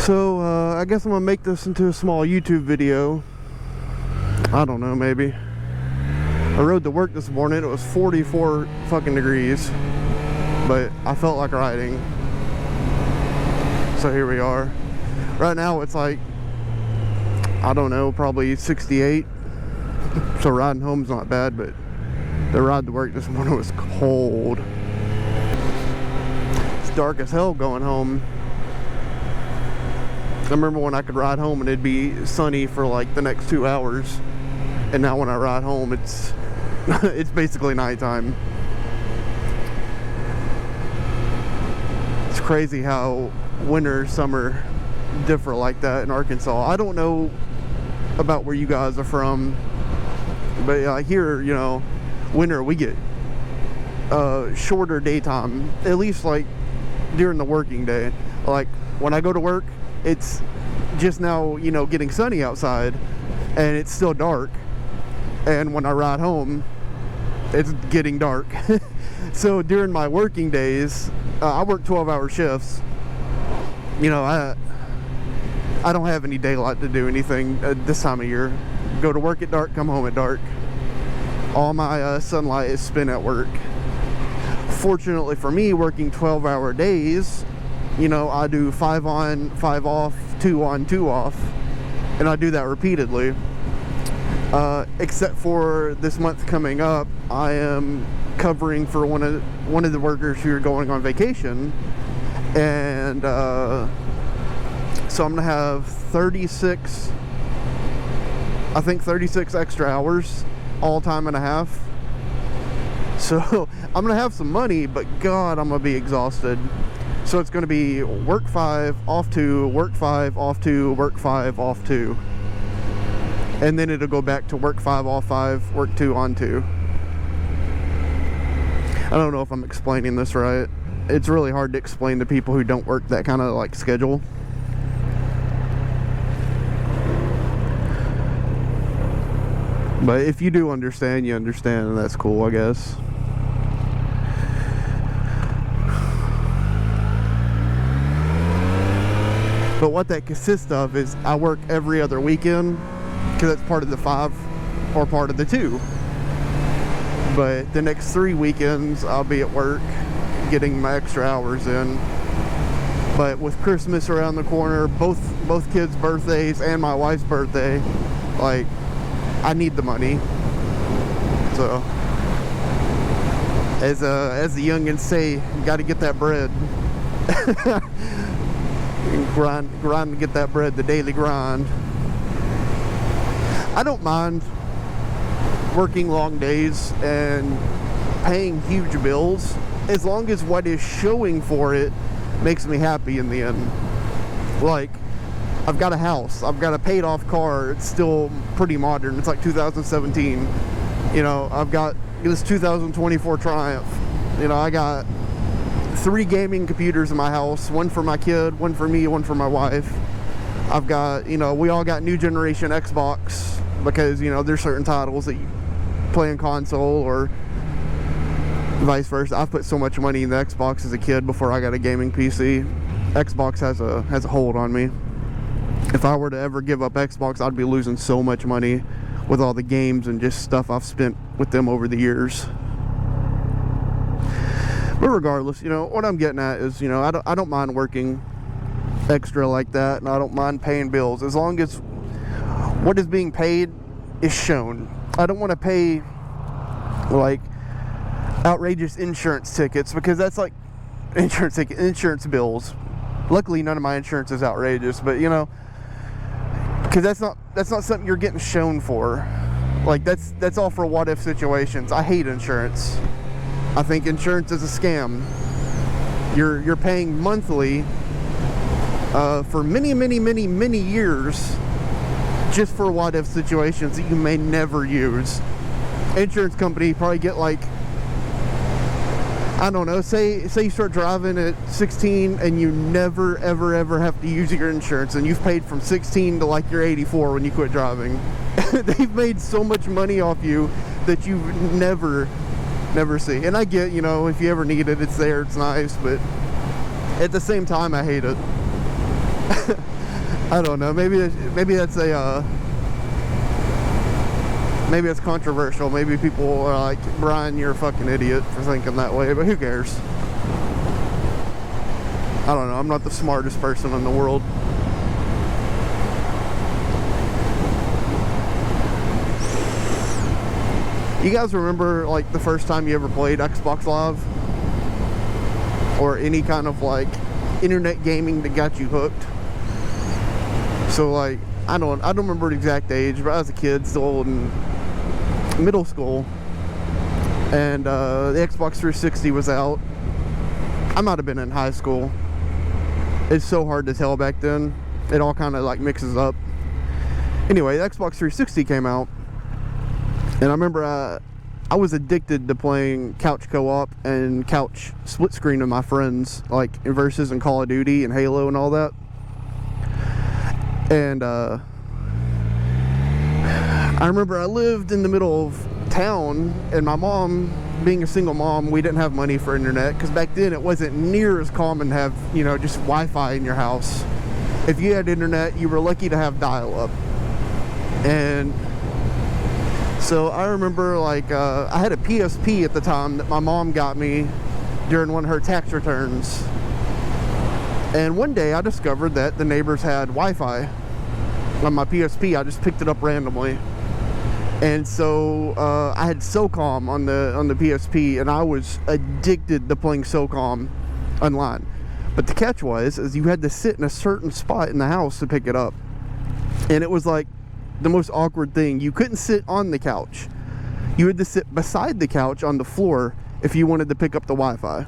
So, I guess I'm gonna make this into a small YouTube video. I don't know, maybe. I rode to work this morning. It was 44 fucking degrees, but I felt like riding. So here we are. Right now it's like, I don't know, probably 68. So riding home's not bad, but the ride to work this morning was cold. It's dark as hell going home. I remember when I could ride home and it'd be sunny for like the next 2 hours, and now when I ride home it's it's basically nighttime. It's crazy how winter, summer differ like that in Arkansas. I don't know about where you guys are from, but here, you know, winter we get shorter daytime, at least like during the working day. Like when I go to work, it's just now, you know, getting sunny outside and it's still dark, and when I ride home it's getting dark. So during my working days, I work 12-hour shifts. You know, I don't have any daylight to do anything this time of year. Go to work at dark, come home at dark. All my sunlight is spent at work. Fortunately for me, working 12-hour days, you know, I do 5 on, 5 off, 2 on, 2 off, and I do that repeatedly. Except for this month coming up, I am covering for one of the workers who are going on vacation, and so I'm gonna have 36 extra hours, all time and a half. So I'm gonna have some money, but God, I'm gonna be exhausted. So it's going to be work 5, off 2, work 5, off 2, work 5, off 2. And then it'll go back to work 5, off 5, work 2, on 2. I don't know if I'm explaining this right. It's really hard to explain to people who don't work that kind of like schedule. But if you do understand, you understand, and that's cool, I guess. But what that consists of is I work every other weekend, because that's part of the 5 or part of the 2. But the next 3 weekends I'll be at work getting my extra hours in. But with Christmas around the corner, both kids' birthdays and my wife's birthday, like, I need the money. So as the youngins say, you got to get that bread. grind to get that bread, the daily grind. I don't mind working long days and paying huge bills, as long as what is showing for it makes me happy in the end. Like, I've got a house, I've got a paid off car, it's still pretty modern, it's like 2017. You know, I've got this 2024 Triumph. You know, I got 3 gaming computers in my house, 1 for my kid, 1 for me, 1 for my wife. I've got, you know, we all got new generation Xbox, because, you know, there's certain titles that you play in console or vice versa. I've put so much money in the Xbox as a kid before I got a gaming PC. Xbox has a hold on me. If I were to ever give up Xbox, I'd be losing so much money with all the games and just stuff I've spent with them over the years. But regardless, you know, what I'm getting at is, you know, I don't mind working extra like that, and I don't mind paying bills, as long as what is being paid is shown. I don't want to pay, like, outrageous insurance tickets, because that's like insurance bills. Luckily, none of my insurance is outrageous, but, you know, because that's not something you're getting shown for. Like, that's all for what-if situations. I hate insurance. I think insurance is a scam. You're paying monthly for many years just for what-if situations that you may never use. Insurance company probably get, like, I don't know, say you start driving at 16 and you never ever have to use your insurance, and you've paid from 16 to like you're 84 when you quit driving. They've made so much money off you that you never see. And I get, you know, if you ever need it, it's there, it's nice, but at the same time I hate it. I don't know. Maybe that's a maybe it's controversial. Maybe people are like, Brian, you're a fucking idiot for thinking that way. But who cares? I don't know. I'm not the smartest person in the world. You guys remember like the first time you ever played Xbox Live? Or any kind of like internet gaming that got you hooked? So like, I don't remember the exact age, but I was a kid still in middle school, and the Xbox 360 was out. I might have been in high school. It's so hard to tell back then. It all kind of like mixes up. Anyway, the Xbox 360 came out, and I remember I was addicted to playing couch co-op and couch split screen with my friends, like in Versus and Call of Duty and Halo and all that. And I remember I lived in the middle of town, and my mom, being a single mom, we didn't have money for internet, because back then it wasn't near as common to have, you know, just Wi-Fi in your house. If you had internet, you were lucky to have dial-up. And so I remember like I had a PSP at the time that my mom got me during one of her tax returns. And one day I discovered that the neighbors had Wi-Fi on my PSP. I just picked it up randomly. And so I had SOCOM on the PSP, and I was addicted to playing SOCOM online. But the catch was, is you had to sit in a certain spot in the house to pick it up. And it was like the most awkward thing. You couldn't sit on the couch. You had to sit beside the couch on the floor if you wanted to pick up the Wi-Fi.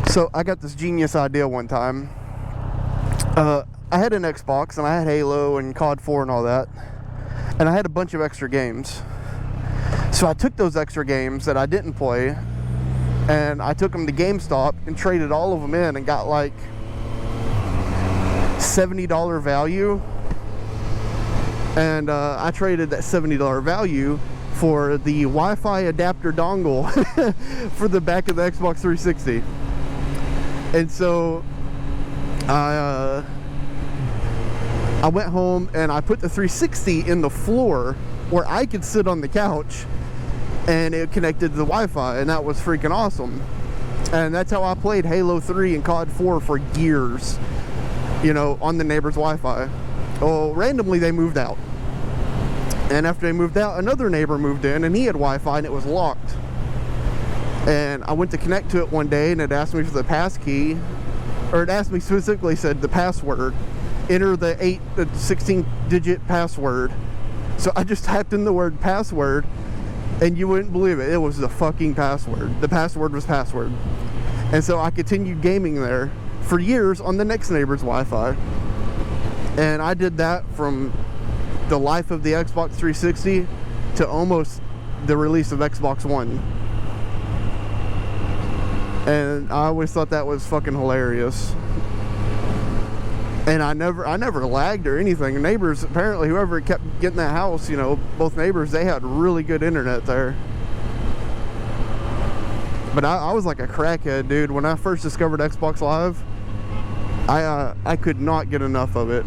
So I got this genius idea one time. I had an Xbox, and I had Halo and COD 4 and all that, and I had a bunch of extra games. So I took those extra games that I didn't play, and I took them to GameStop and traded all of them in and got like $70 value. And I traded that $70 value for the Wi-Fi adapter dongle for the back of the Xbox 360. And so I went home and I put the 360 in the floor where I could sit on the couch, and it connected to the Wi-Fi, and that was freaking awesome. And that's how I played Halo 3 and COD 4 for years, you know, on the neighbor's Wi-Fi. Well, randomly they moved out, and after they moved out, another neighbor moved in, and he had Wi-Fi, and it was locked. And I went to connect to it one day, and it asked me for the pass key, or it asked me specifically, said the password, enter the 16-digit password. So I just typed in the word password, and you wouldn't believe it, it was the fucking password. The password was password. And so I continued gaming there for years on the next neighbor's Wi-Fi. And I did that from the life of the Xbox 360 to almost the release of Xbox One. And I always thought that was fucking hilarious. And I never lagged or anything. Neighbors, apparently whoever kept getting that house, you know, both neighbors, they had really good internet there. But I was like a crackhead, dude. When I first discovered Xbox Live, I could not get enough of it.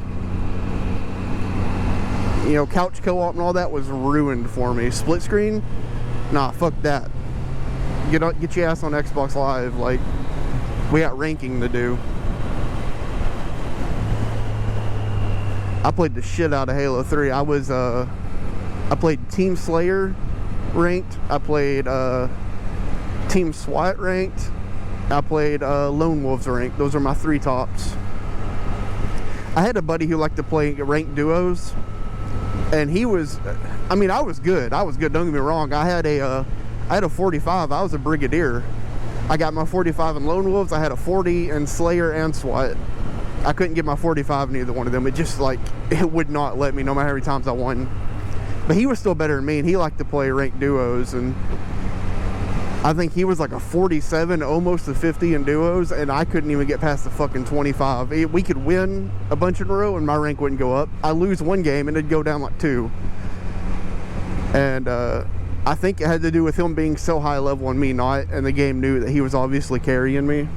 You know, couch co-op and all that was ruined for me. Split screen? Nah, fuck that. Get your ass on Xbox Live. Like, we got ranking to do. I played the shit out of Halo 3. I played Team Slayer ranked. I played Team SWAT ranked. I played Lone Wolves ranked. Those are my 3 tops. I had a buddy who liked to play ranked duos, and he was, I mean, I was good. Don't get me wrong. I had a 45. I was a brigadier. I got my 45 in Lone Wolves. I had a 40 in Slayer and SWAT. I couldn't get my 45 in either one of them. It just like, it would not let me, no matter how many times I won. But he was still better than me, and he liked to play ranked duos, and I think he was like a 47, almost a 50 in duos, and I couldn't even get past the fucking 25. We could win a bunch in a row, and my rank wouldn't go up. I lose one game, and it'd go down like 2. And I think it had to do with him being so high level and me not, and the game knew that he was obviously carrying me.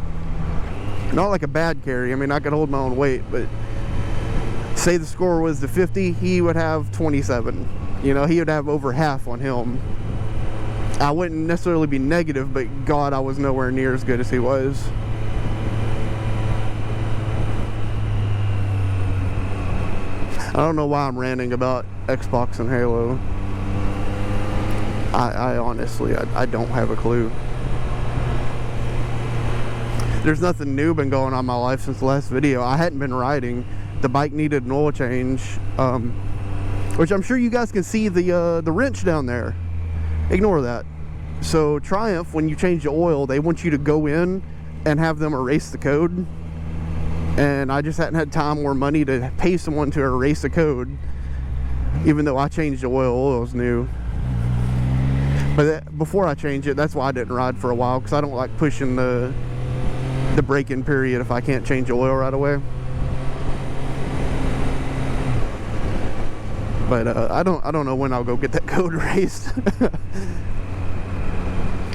Not like a bad carry. I mean, I could hold my own weight, but say the score was the 50, he would have 27. You know, he would have over half on him. I wouldn't necessarily be negative, but God, I was nowhere near as good as he was. I don't know why I'm ranting about Xbox and Halo. I honestly, I don't have a clue. There's nothing new been going on in my life since the last video. I hadn't been riding. The bike needed an oil change, which I'm sure you guys can see the wrench down there. Ignore that. So Triumph, when you change the oil, they want you to go in and have them erase the code. And I just hadn't had time or money to pay someone to erase the code, even though I changed the oil's new. But before I changed it, that's why I didn't ride for a while, because I don't like pushing the break-in period if I can't change the oil right away. But I don't know when I'll go get that code erased.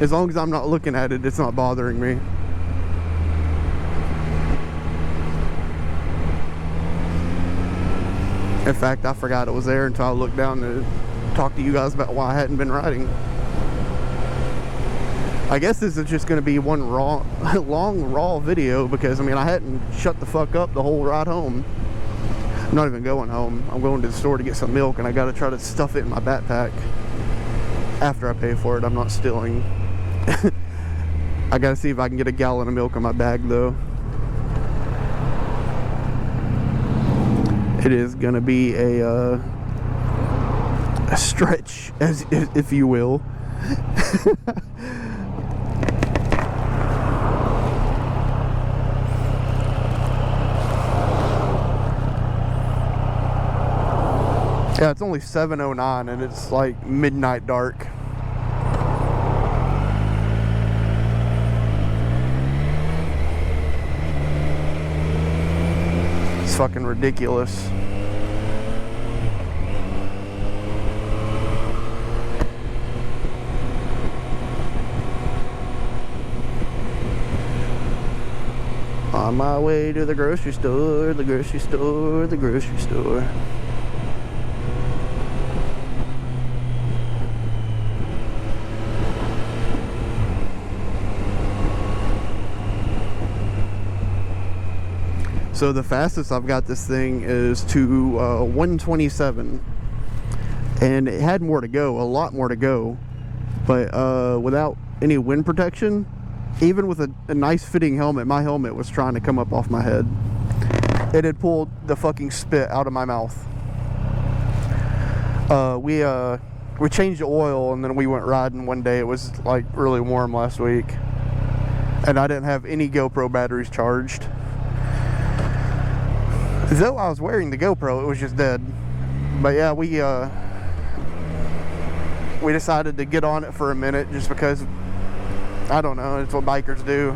As long as I'm not looking at it, it's not bothering me. In fact, I forgot it was there until I looked down to talk to you guys about why I hadn't been riding. I guess this is just going to be one long raw video, because I mean, I hadn't shut the fuck up the whole ride home. I'm not even going home. I'm going to the store to get some milk, and I got to try to stuff it in my backpack after I pay for it. I'm not stealing. I got to see if I can get a gallon of milk in my bag, though. It is going to be a stretch, if you will. Yeah, it's only 7:09 and it's like midnight dark. It's fucking ridiculous. On my way to the grocery store, the grocery store, the grocery store. So the fastest I've got this thing is to 127, and it had more to go, a lot more to go, but without any wind protection, even with a nice fitting helmet, my helmet was trying to come up off my head. It had pulled the fucking spit out of my mouth. We changed the oil and then we went riding one day. It was like really warm last week, and I didn't have any GoPro batteries charged. Though I was wearing the GoPro, it was just dead. But yeah, we decided to get on it for a minute just because, I don't know, it's what bikers do.